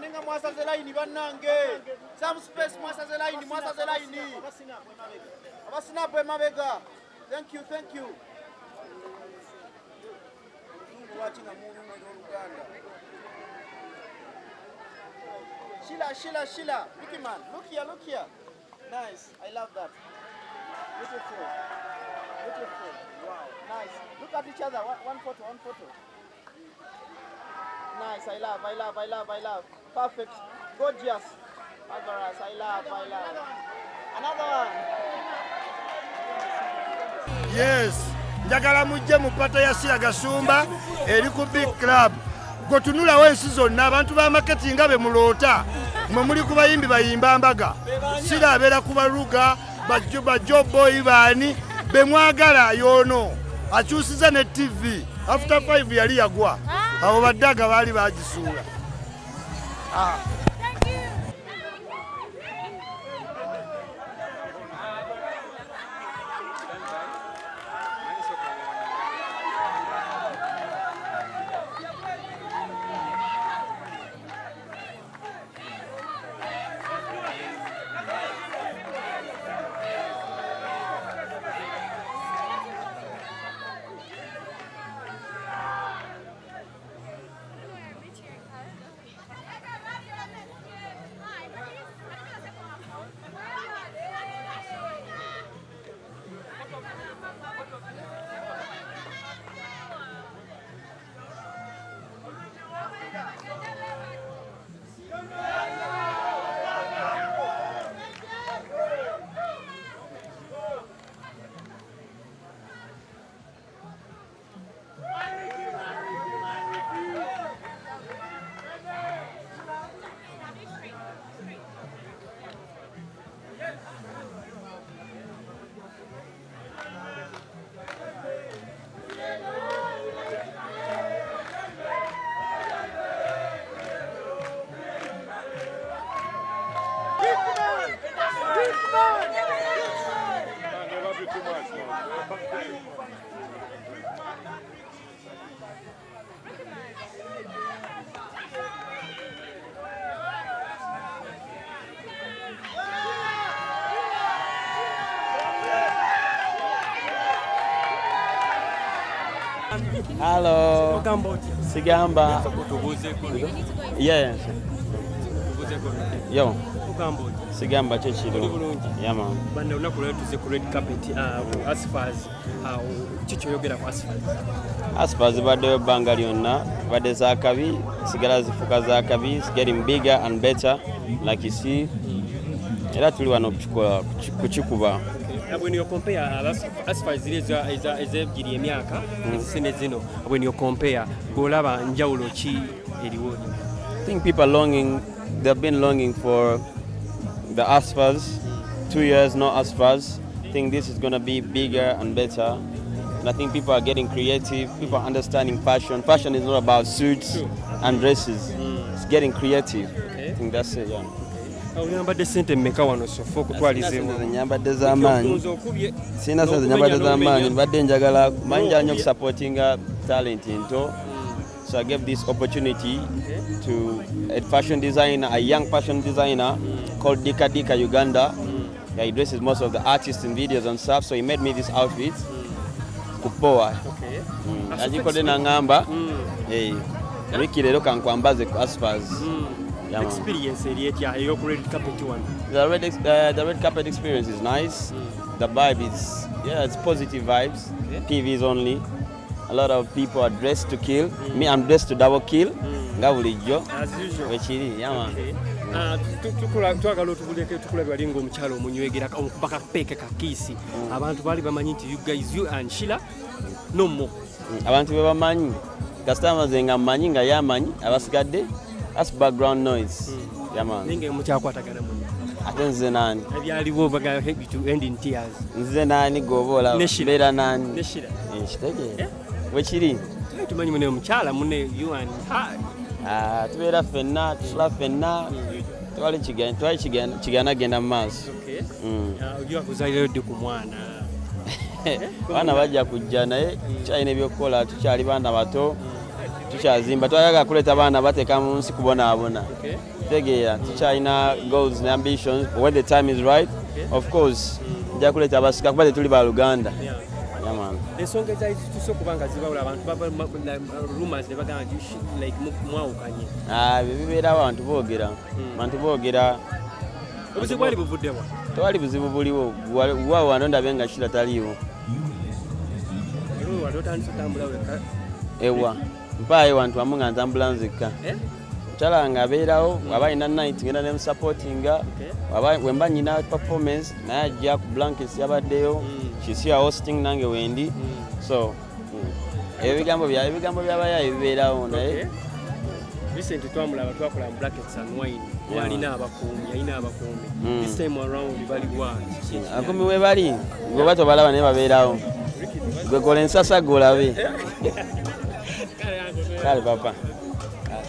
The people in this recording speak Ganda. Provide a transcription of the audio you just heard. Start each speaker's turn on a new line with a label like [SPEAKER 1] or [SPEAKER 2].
[SPEAKER 1] ninga mwasa zelaini banange. Some space mwasa zelaini. Abasinapo emabega. Thank you. Watching a movie in Uganda. Sheilah. Rickman, look here. Nice. I love that. Beautiful. Wow. Nice. Look at each other. One photo. Nice. I love. Perfect. Gorgeous. Marvelous. I love. Another one.
[SPEAKER 2] Yes. Njagala mujje mu pata ya Sheilah Gashumba eri ku big club. Gotunula wensi zonna abantu ba marketing be mulota. Mwe muli ku bayimbi bayimba mbaga. Sheilah abeera ku baluga bajo boy bani be mwagala yono. Akyusiza ne TV. After 5 yali yagwa. Abo baddaga baali bagisuula.
[SPEAKER 3] Hello. Sigamba. Yeah. Yo. Sigamba chechiro. Yeah man.
[SPEAKER 4] Banda unakuleta tuze ku red carpet asfaz chicho yogera ku
[SPEAKER 3] asfaz bade banga lyonna bade za kabi sigala zifuka za kabi is getting bigger and better like you see. Era tuli wano kuchikuba.
[SPEAKER 4] When you compare asfaz zile giri emyaka sene zino when you compare bolaba njawulo chi eriwo.
[SPEAKER 3] I think people they've been longing for the asphals. 2 years no asphals. I think this is going to be bigger and better. And I think people are getting creative. People are understanding fashion. Fashion is not about suits and dresses. It's getting creative. Okay. I think that's it, yeah.
[SPEAKER 4] Unyambadde sente mmeka wano sofo kutwalizeewo.
[SPEAKER 3] Nyambadde z'amaanyi. Sina sente nyambadde z'amaanyi. Mbadde njagala manja nnyo supportinga talent into. So I gave this opportunity to a fashion designer, a young fashion designer called Dika Uganda. Yeah, he dresses most of the artists in videos and stuff. So he made me this outfit. Kupoa. Okay. Ajikode na ngamba. Hey. Wiki lero kankwambaze ku asfaz.
[SPEAKER 4] Experience your red carpet one.
[SPEAKER 3] The red carpet experience is nice. The vibe is it's positive vibes. Okay. PVs only. A lot of people are dressed to kill. Me, I'm dressed to double kill.
[SPEAKER 4] As usual.
[SPEAKER 3] Wechiri, yeah man.
[SPEAKER 4] Tukula balingo omukyalo omunywegera baka peke kakisi. Abantu bali bamanyi nti you and Sheilah no more.
[SPEAKER 3] Abantu be bamanyi. Customers nga manyi nga yamanyi abasigadde. That's background noise. Yeah man.
[SPEAKER 4] Ninge mukyakwatagana munno.
[SPEAKER 3] Ate nze nani?
[SPEAKER 4] Ebyaliwo baga to end in tears.
[SPEAKER 3] Nze nani gobola. Bera nani?
[SPEAKER 4] Neshira.
[SPEAKER 3] Shitege. Wechiri.
[SPEAKER 4] Tumanyi mune omukyala mune you and
[SPEAKER 3] tubeera ffenna tusula ffenna twali kigenda genda mu maaso.
[SPEAKER 4] Ojja kuzaalira dde ku mwana.
[SPEAKER 3] Baana bajja kujja naye kyalina ebyokukola tukyali baana bato tukyazimba twayagala kuleeta abaana bateeka mu nsi kubonaabona tegeera tukyalina goals ne ambitions but when the time is right of course nja kuleeta abasika kuba tetuli ba Luganda.
[SPEAKER 4] Ensonga ezituuse okuba nga zibawula abantu rumors ne bagamba like mwawukanye.
[SPEAKER 3] Bibeerawo abantu boogera.
[SPEAKER 4] Obuzibu bwali buvuddewa?
[SPEAKER 3] Tewali buzibu buliwo. Waawo wano ndabe nga Sheilah taliiwo.
[SPEAKER 4] Wali otandise otambula wekka?
[SPEAKER 3] Ewa. Mpaayo wantu wamu nga ntambula nzekka. Mukyala nga abeerawo, waba alina night ngenda ne musupportinga, wemba nyina performance naye ajja ku blankets yabaddeyo, she's here hosting nange wendi. So ebigambo byabayo bibeerawo naye.
[SPEAKER 4] Recent twamulaba twakola mu blankets and wine. Alina abakuumi. This time around bali bwati.
[SPEAKER 3] Abakuumi we bali, gwe tobalaba naye babeerawo. Gwe kola ensasa golabe. Kale papa.